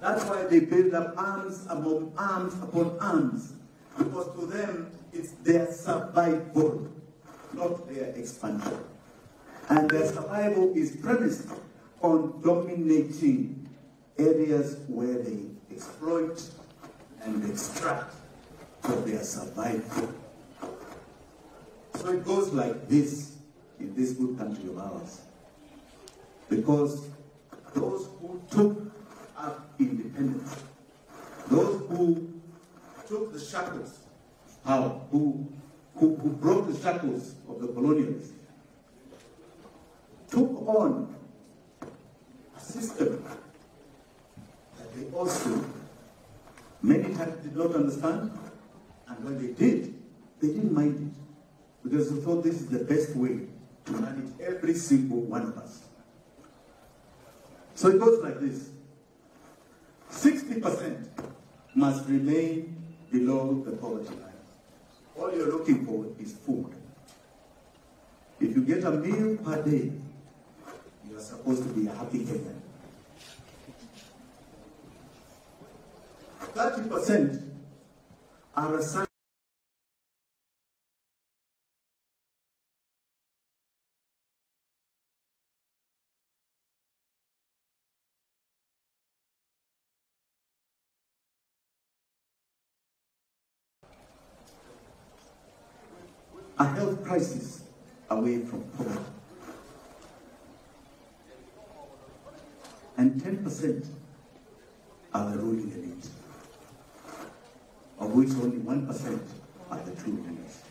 That's why they build up arms upon arms, because to them it's their survival, not their expansion. And their survival is premised on dominating areas where they exploit and extract for their survival. So it goes like this in this good country of ours. Because those who took up independence, those who took the shackles of power, who broke the shackles of the colonialists, took on a system that they also many times did not understand, and when they did, they didn't mind it, because they thought this is the best way to manage every single one of us. So it goes like this. 60% must remain below the poverty line. All you're looking for is food. If you get a meal per day, you are supposed to be a happy Kenyan. 30% are assigned a health crisis away from poverty. And 10% are the ruling elite, of which only 1% are the true winners.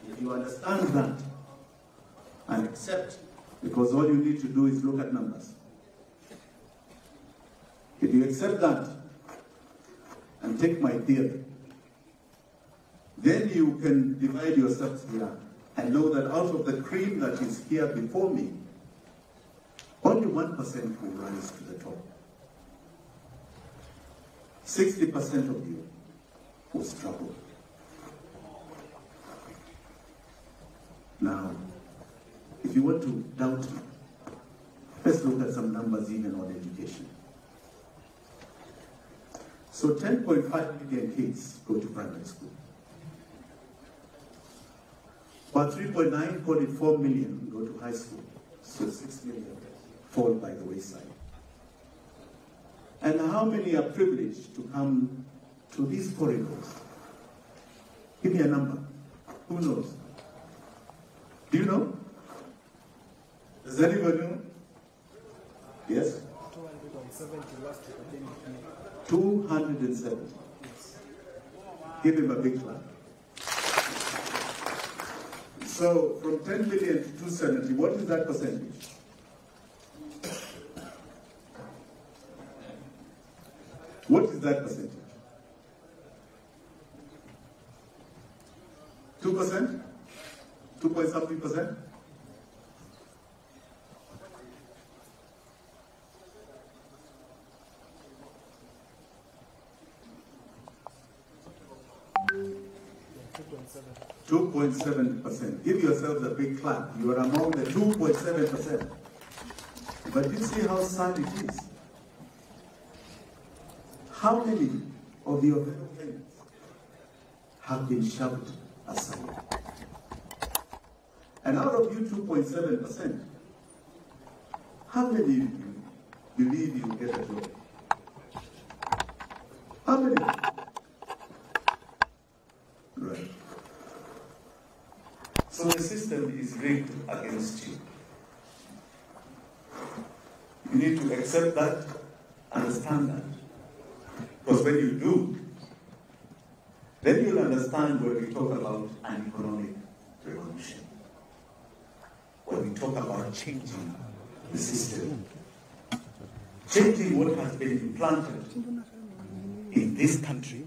If you understand that and accept, because all you need to do is look at numbers. If you accept that and take my theory, then you can divide yourselves here and know that out of the cream that is here before me, only 1% will rise to the top. 60% of you will struggle. Now, if you want to doubt me, let's look at some numbers even on education. So 10.5 million kids go to primary school. About 3.944 million go to high school. So 6 million fall by the wayside. And how many are privileged to come to these corridors? Give me a number. Who knows? Do you know? Does anybody know? Yes? 270 last academic year. 270. Give him a big clap. So from 10 million to 270, what is that percentage? What is that percentage? 2%? 2.something%? Yeah, 2.7%. Give yourselves a big clap. You are among the 2.7%. But you see how sad it is. How many of your fellow Kenyans have been shoved aside? And out of you 2.7%, how many of you believe you will get a job? How many? Right. So the system is rigged against you. You need to accept that, understand that. Because when you do, then you'll understand when we talk about an economic revolution. When we talk about changing the system. Changing what has been implanted in this country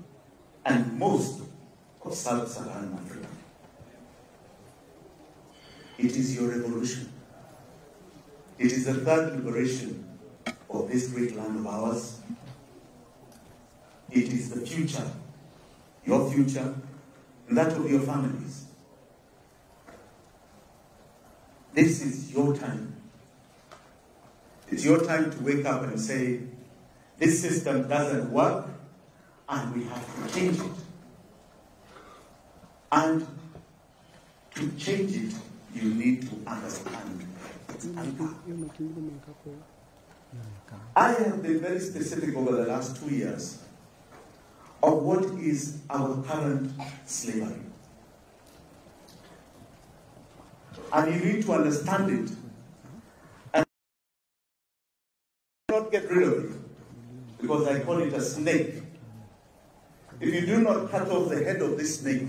and most of Sub-Saharan Africa. It is your revolution. It is the third liberation of this great land of ours. It is the future, your future, and that of your families. This is your time. It's your time to wake up and say, this system doesn't work and we have to change it. And to change it, you need to understand its impact. I have been very specific over the last 2 years of what is our current slavery. And you need to understand it and not get rid of it, because I call it a snake. If you do not cut off the head of this snake,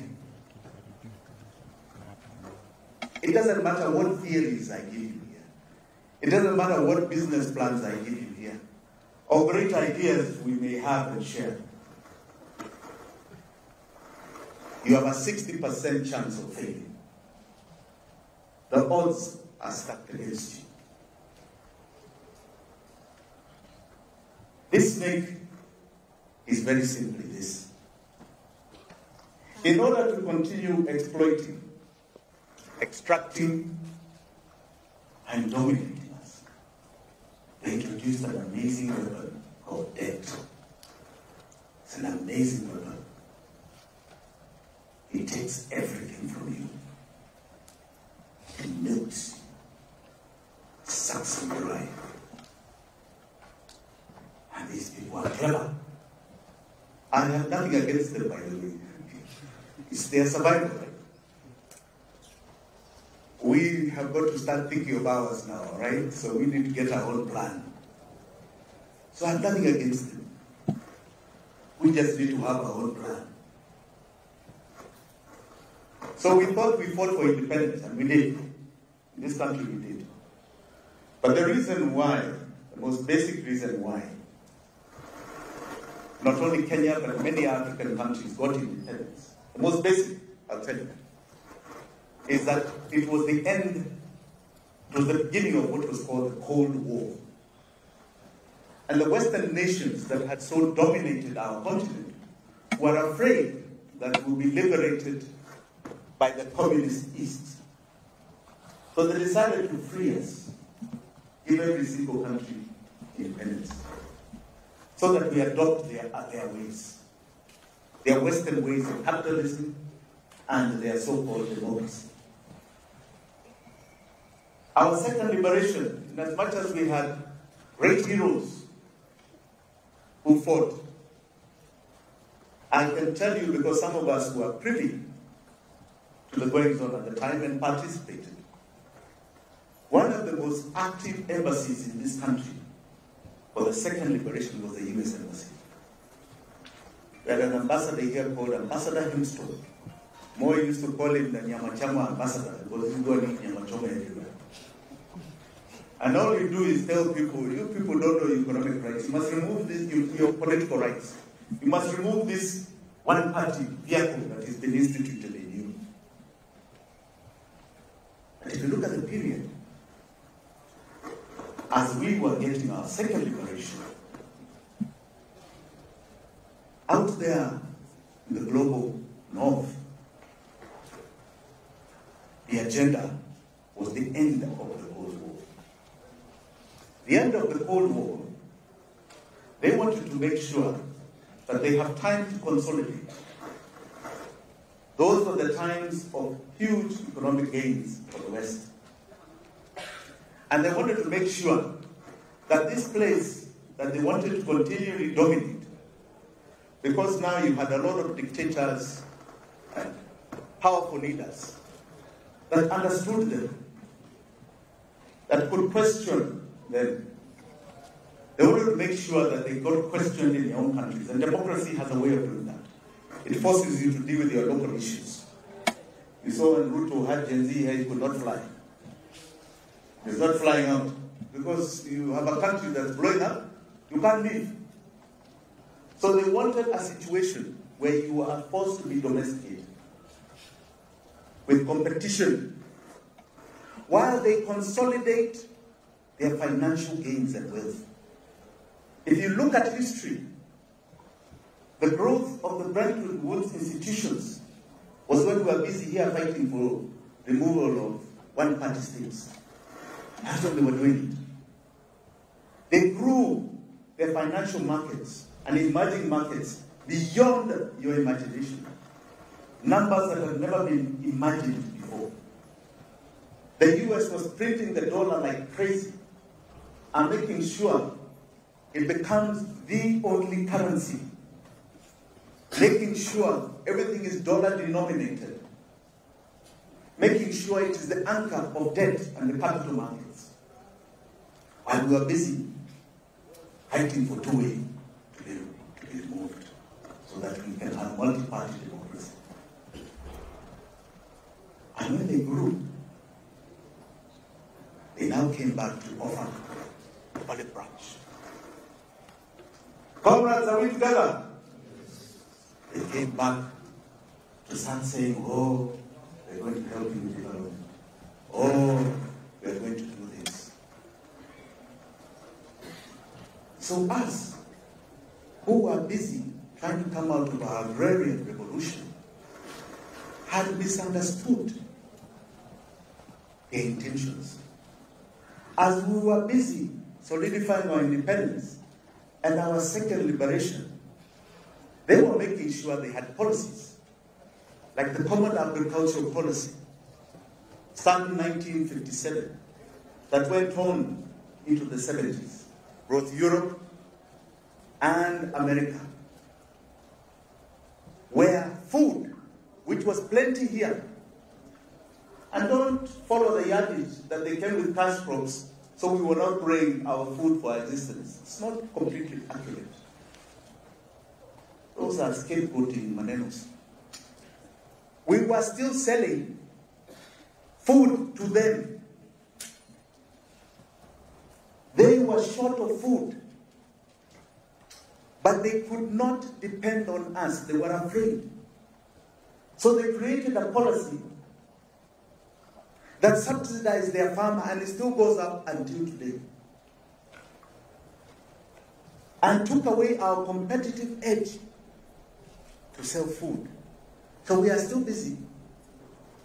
it doesn't matter what theories I give you here. It doesn't matter what business plans I give you here, or great ideas we may have and share. You have a 60% chance of failing. The odds are stacked against you. This snake is very simply this. In order to continue exploiting, extracting, and dominating us, they introduced an amazing weapon called debt. It's an amazing weapon. It takes everything from you. It milks you, sucks you dry. And these people are clever. I have nothing against them, by the way. It's their survival. We have got to start thinking of ours now, right? So we need to get our own plan. So I have nothing against them. We just need to have our own plan. So we thought we fought for independence, and we did. In this country we did. But the reason why, the most basic reason why, not only Kenya, but many African countries got independence, the most basic, I'll tell you, is that it was the end, it was the beginning of what was called the Cold War. And the Western nations that had so dominated our continent were afraid that we'll be liberated by the communist East. So they decided to free us, give every single country independence, so that we adopt their ways, their Western ways of capitalism and their so-called democracy. Our second liberation, in as much as we had great heroes who fought, I can tell you, because some of us were privy to the goings on at the time and participated. One of the most active embassies in this country for the second liberation was the US Embassy. We had an ambassador here called Ambassador Himstone. Moi used to call him the Nyamachama ambassador because he's going to Nyamachoma everywhere. And all you do is tell people, you people don't know economic rights. You must remove this, your political rights. You must remove this one-party vehicle that has been instituted in you. And if you look at the period, as we were getting our second liberation, out there in the global north, the agenda was the end of the Cold War. The end of the Cold War, they wanted to make sure that they have time to consolidate. Those were the times of huge economic gains for the West. And they wanted to make sure that this place that they wanted to continually dominate, because now you had a lot of dictators and powerful leaders that understood them, that could question them. They wanted to make sure that they got questioned in their own countries. And democracy has a way of doing that. It forces you to deal with your local issues. You saw when Ruto had Gen Z here, he could not fly. He's not flying out because you have a country that's blowing up, you can't leave. So they wanted a situation where you are forced to be domesticated with competition while they consolidate their financial gains and wealth. If you look at history, the growth of the Bretton Woods institutions was when we were busy here fighting for removal of one-party states. That's when they were doing They grew their financial markets and emerging markets beyond your imagination. Numbers that have never been imagined before. The US was printing the dollar like crazy and making sure it becomes the only currency. Making sure everything is dollar denominated. Making sure it is the anchor of debt and the capital markets. While we are busy fighting for 2A to be removed so that we can have multi-party democracy. And when they grew, they now came back to offer the olive branch. Comrades, are we together? They came back to start saying, oh, we're going to help you with development. Oh, we're going to do this. So us, who were busy trying to come out of our agrarian revolution, had misunderstood their intentions. As we were busy solidifying our independence and our second liberation, they were making sure they had policies, like the Common Agricultural Policy, starting in 1957, that went on into the 70s, both Europe and America, where food, which was plenty here, and don't follow the yardage that they came with cash crops, so we were not growing our food for our existence. It's not completely accurate. Those are scapegoating manenos. We were still selling food to them. They were short of food. But they could not depend on us. They were afraid. So they created a policy that subsidized their farmer, and it still goes up until today. And took away our competitive edge to sell food. So we are still busy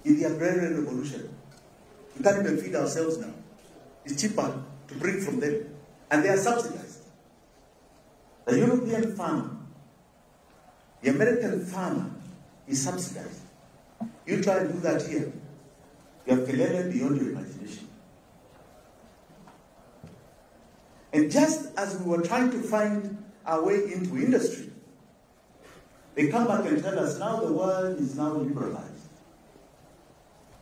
in the agrarian revolution. We can't even feed ourselves now. It's cheaper to bring from them. And they are subsidized. The European farmer, the American farmer is subsidized. You try and do that here. You have kelele beyond your imagination. And just as we were trying to find our way into industry, they come back and tell us now the world is now liberalized.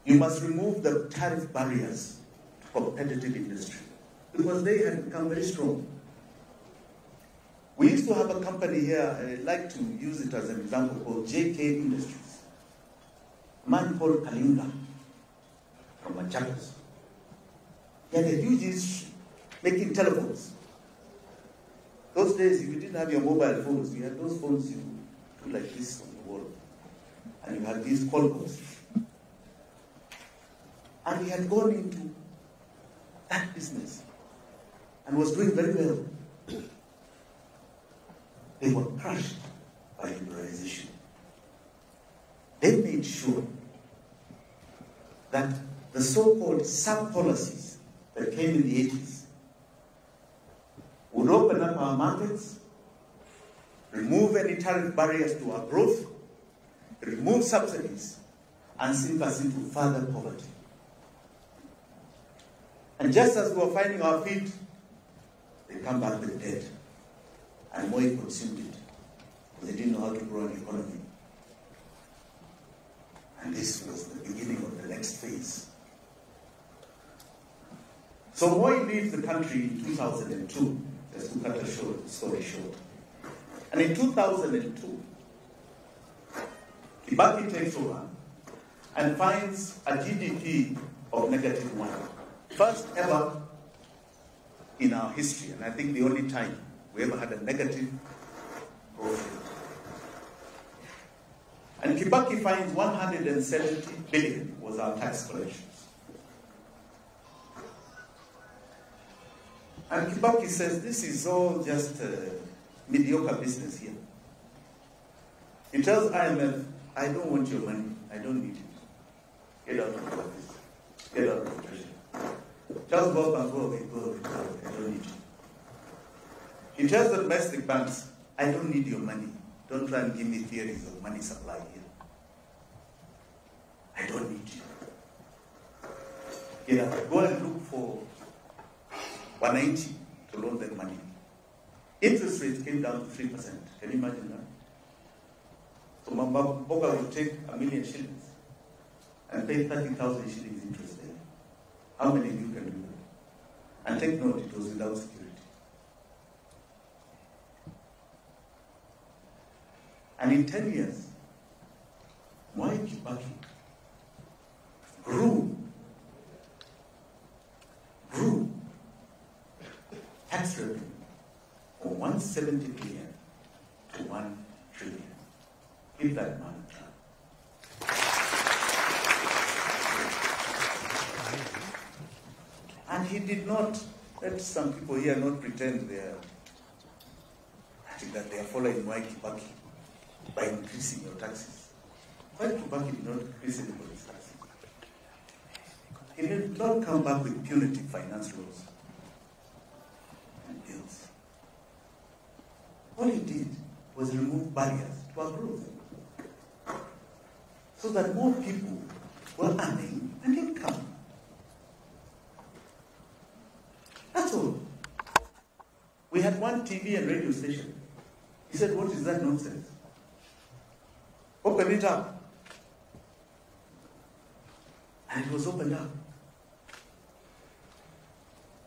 You must remove the tariff barriers to competitive industry, because they had become very strong. We used to have a company here, I like to use it as an example, called JK Industries. A man called Kalinga from Machakos. He had a huge industry making telephones. Those days, if you didn't have your mobile phones, you had those phones you do like this on the wall. And you had these call boxes. And he had gone into that business and was doing very well. They were crushed by liberalization. They made sure that the so-called sub-policies that came in the 80s would open up our markets, remove any tariff barriers to our growth, remove subsidies, and sink us into further poverty. And just as we were finding our feet, they come back with debt. And Moi consumed it. They didn't know how to grow an economy. And this was the beginning of the next phase. So Moi leaves the country in 2002, just to cut a story short. And in 2002, Kibaki takes over and finds a GDP of -1. First ever in our history, and I think the only time we ever had a negative growth rate. And Kibaki finds 170 billion was our tax collections. And Kibaki says, this is all just mediocre business here. He tells IMF, I don't want your money. I don't need it. Get out of the office. Get out of the treasury. Just go back, go away, I don't need you. He tells the domestic banks, I don't need your money. Don't try and give me theories of money supply here. I don't need you. Yeah, go and look for 190 to loan them money. Interest rates came down to 3%. Can you imagine that? So Boga will take 1 million shillings and pay 30,000 shillings interest there. How many of you can do that? And take note, it was without security. And in 10 years, Mwai Kibaki grew tax revenue from 170 billion to 1 trillion. Give that man a try. And he did not, let some people here not pretend that they are following Mwai Kibaki by increasing your taxes. Mwai Kibaki did not increase anybody's taxes. He did not come back with punitive finance laws and bills. All he did was remove barriers to our growth, so that more people were earning an income. That's all. We had one TV and radio station. He said, what is that nonsense? Open it up. And it was opened up.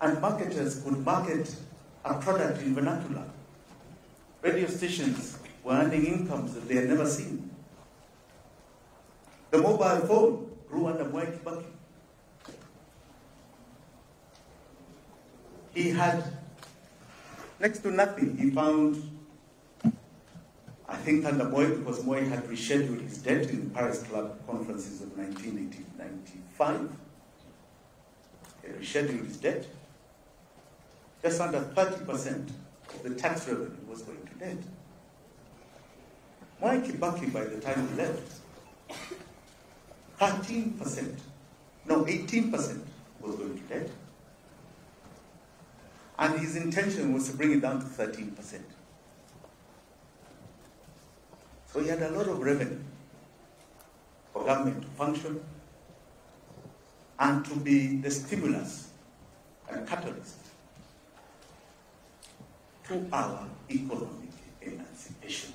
And marketers could market a product in vernacular. Radio stations were earning incomes that they had never seen. The mobile phone grew under Mwai Kibaki. He had next to nothing. He found, I think under Moi, because Moi had rescheduled his debt in the Paris Club conferences of 1995. He rescheduled his debt. Just under 30% of the tax revenue was going to debt. Mwai Kibaki, by the time he left, 18% was going to debt. And his intention was to bring it down to 13%. So he had a lot of revenue for government to function and to be the stimulus and catalyst to our economic emancipation.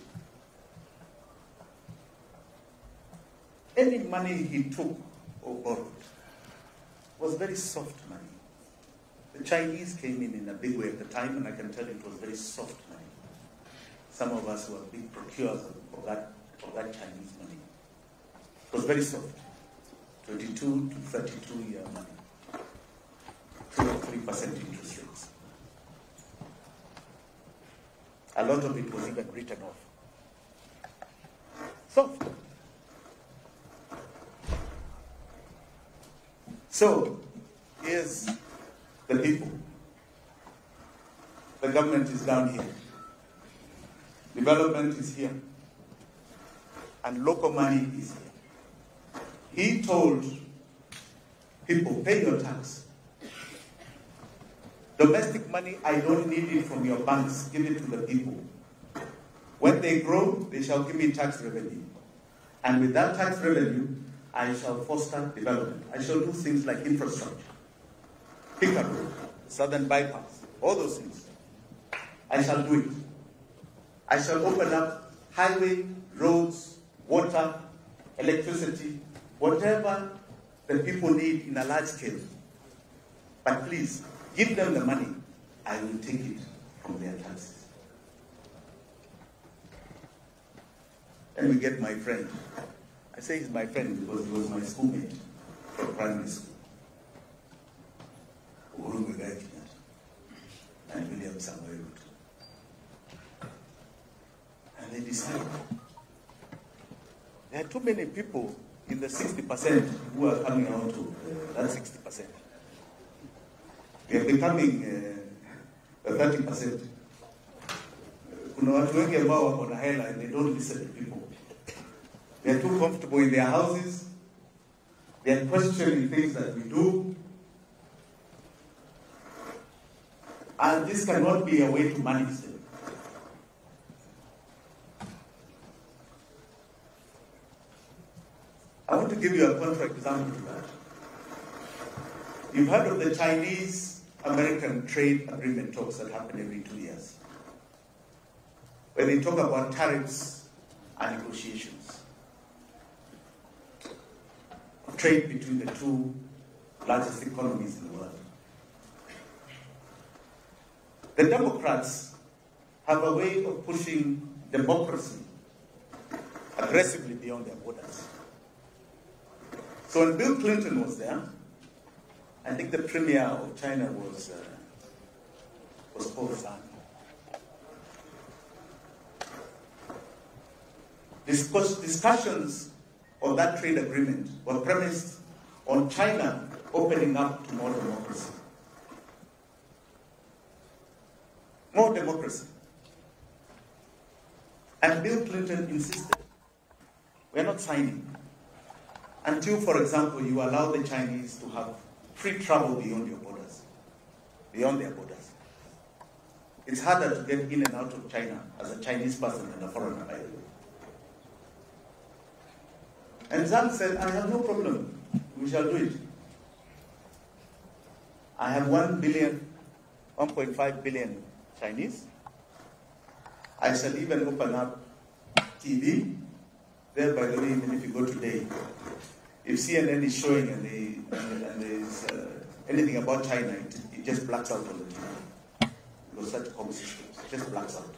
Any money he took or borrowed was very soft money. The Chinese came in a big way at the time, and I can tell you it was very soft money. Some of us were big procurers of that Chinese money. It was very soft. 22 to 32-year money. 2 or 3% interest rates. A lot of it was even written off. Soft. So, here's the people. The government is down here. Development is here. And local money is here. He told people, pay your tax. Domestic money, I don't need it from your banks. Give it to the people. When they grow, they shall give me tax revenue. And with that tax revenue, I shall foster development. I shall do things like infrastructure. Pick up road, southern bypass, all those things. I shall do it. I shall open up highway, roads, water, electricity, whatever the people need in a large scale. But please, give them the money. I will take it from their taxes. Then we get my friend. I say he's my friend because he was my schoolmate from primary school. Uhuru Kenyatta and William Samuel Ruto. And they decided there are too many people in the 60% who are coming out to that 60%. We are becoming the 30%. Kuna watu wengi ambao wako na hela and they don't listen to people. They are too comfortable in their houses. They are questioning things that we do. And this cannot be a way to manage them. give you a contra-example to that. You've heard of the Chinese-American trade agreement talks that happen every 2 years, where they talk about tariffs and negotiations of trade between the two largest economies in the world. The Democrats have a way of pushing democracy aggressively beyond their borders. So when Bill Clinton was there, I think the premier of China was Paul Zhang. Discussions on that trade agreement were premised on China opening up to more democracy. More democracy. And Bill Clinton insisted, we're not signing until, for example, you allow the Chinese to have free travel beyond your borders, beyond their borders. It's harder to get in and out of China as a Chinese person than a foreigner, by the way. And Zhang said, I have no problem. We shall do it. I have 1.5 billion Chinese. I shall even open up TV. There, by the way, even if you go today, if CNN is showing and there's anything about China, it just blacks out on the TV. Because such a conversation, it just blacks out.